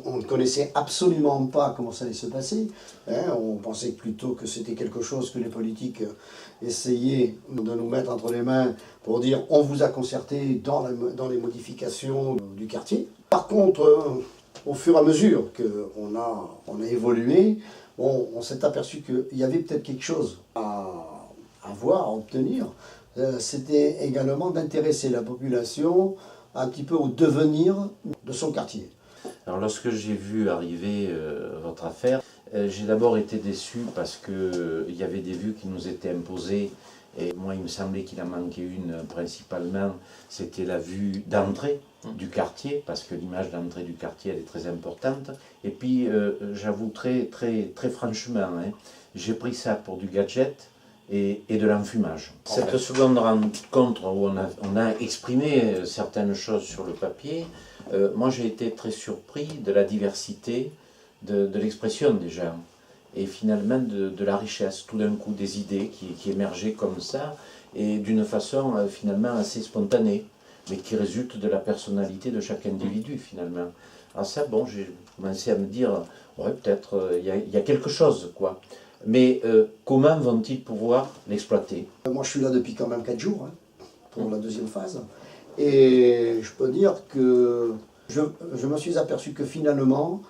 On ne connaissait absolument pas comment ça allait se passer. On pensait plutôt que c'était quelque chose que les politiques essayaient de nous mettre entre les mains pour dire on vous a concerté dans les modifications du quartier. Par contre, au fur et à mesure qu'on a évolué, on s'est aperçu qu'il y avait peut-être quelque chose à voir, à obtenir. C'était également d'intéresser la population un petit peu au devenir de son quartier. Alors lorsque j'ai vu arriver votre affaire, j'ai d'abord été déçu parce qu'il y avait des vues qui nous étaient imposées et moi il me semblait qu'il en manquait une principalement, c'était la vue d'entrée du quartier, parce que l'image d'entrée du quartier elle est très importante. Et puis j'avoue très franchement, j'ai pris ça pour du gadget et de l'enfumage. Cette seconde rencontre où on a exprimé certaines choses sur le papier, moi j'ai été très surpris de la diversité de l'expression des gens et finalement de la richesse tout d'un coup des idées qui émergeaient comme ça et d'une façon finalement assez spontanée mais qui résulte de la personnalité de chaque individu finalement. Alors ça bon, j'ai commencé à me dire ouais peut-être il y a quelque chose quoi. Mais comment vont-ils pouvoir l'exploiter? Moi je suis là depuis quand même 4 jours pour la deuxième phase. Et je peux dire que je me suis aperçu que finalement,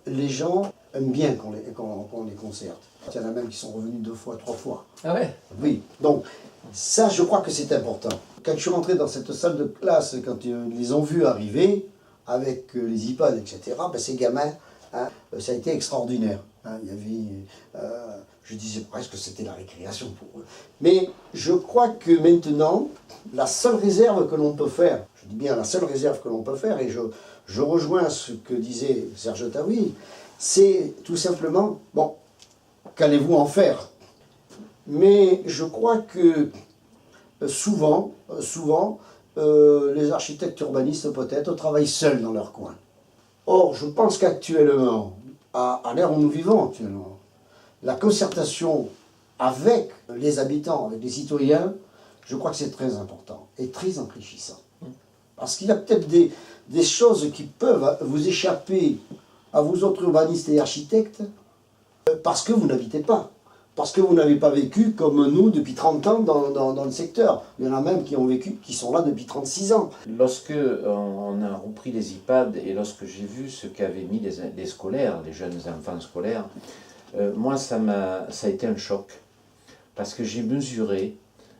les gens aiment bien qu'on les concerte. Il y en a même qui sont revenus 2 fois, 3 fois. Ah ouais? Oui, donc ça je crois que c'est important. Quand je suis rentré dans cette salle de classe, quand ils les ont vus arriver, avec les iPads, etc., ces gamins, ça a été extraordinaire. Il y avait, je disais presque que c'était la récréation pour eux. Mais je crois que maintenant, la seule réserve que l'on peut faire, je dis bien la seule réserve que l'on peut faire, et je rejoins ce que disait Serge Taoui, c'est tout simplement, bon, qu'allez-vous en faire? Mais je crois que souvent, les architectes urbanistes peut-être travaillent seuls dans leur coin. Or, je pense qu'actuellement, à l'ère où nous vivons actuellement, la concertation avec les habitants, avec les citoyens, je crois que c'est très important et très enrichissant. Parce qu'il y a peut-être des choses qui peuvent vous échapper à vous autres urbanistes et architectes parce que vous n'habitez pas. Parce que vous n'avez pas vécu comme nous depuis 30 ans dans le secteur. Il y en a même qui ont vécu, qui sont là depuis 36 ans. Lorsque on a repris les iPads et lorsque j'ai vu ce qu'avaient mis les scolaires, les jeunes enfants scolaires, moi ça a été un choc. Parce que j'ai mesuré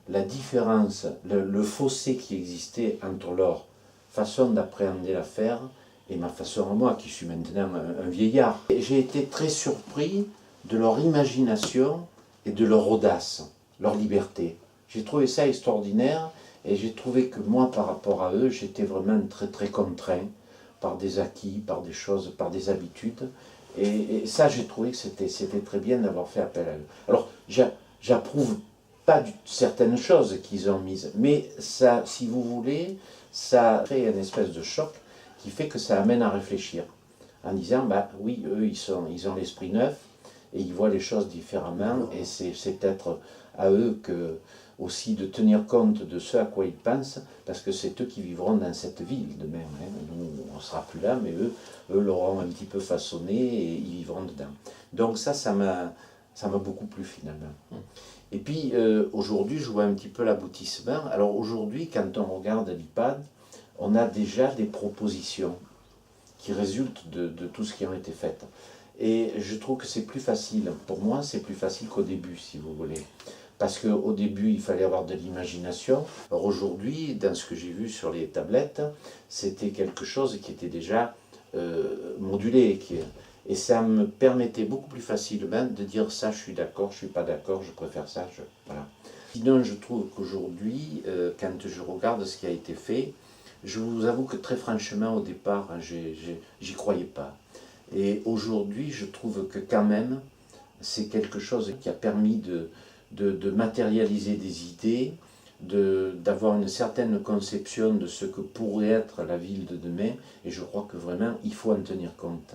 la différence, le fossé qui existait entre leur façon d'appréhender l'affaire et ma façon à moi, qui suis maintenant un vieillard. Et j'ai été très surpris de leur imagination et de leur audace, leur liberté. J'ai trouvé ça extraordinaire et j'ai trouvé que moi, par rapport à eux, j'étais vraiment très contraint par des acquis, par des choses, par des habitudes. Et ça, j'ai trouvé que c'était très bien d'avoir fait appel à eux. Alors, j'approuve pas certaines choses qu'ils ont mises, mais ça, si vous voulez, ça crée une espèce de choc qui fait que ça amène à réfléchir en disant, oui, eux, ils ont l'esprit neuf et ils voient les choses différemment et c'est peut-être à eux aussi de tenir compte de ce à quoi ils pensent parce que c'est eux qui vivront dans cette ville demain. Nous, on ne sera plus là, mais eux l'auront un petit peu façonné et ils vivront dedans. Donc ça m'a beaucoup plu finalement. Et puis aujourd'hui, je vois un petit peu l'aboutissement. Alors aujourd'hui, quand on regarde l'iPad, on a déjà des propositions qui résultent de tout ce qui a été fait. Et je trouve que c'est plus facile. Pour moi, c'est plus facile qu'au début, si vous voulez. Parce qu'au début, il fallait avoir de l'imagination. Alors aujourd'hui, dans ce que j'ai vu sur les tablettes, c'était quelque chose qui était déjà modulé. Et ça me permettait beaucoup plus facilement de dire ça, je suis d'accord, je suis pas d'accord, je préfère ça. Voilà. Sinon, je trouve qu'aujourd'hui, quand je regarde ce qui a été fait, je vous avoue que très franchement, au départ, j'y croyais pas. Et aujourd'hui, je trouve que quand même, c'est quelque chose qui a permis de matérialiser des idées, d'avoir une certaine conception de ce que pourrait être la ville de demain. Et je crois que vraiment, il faut en tenir compte.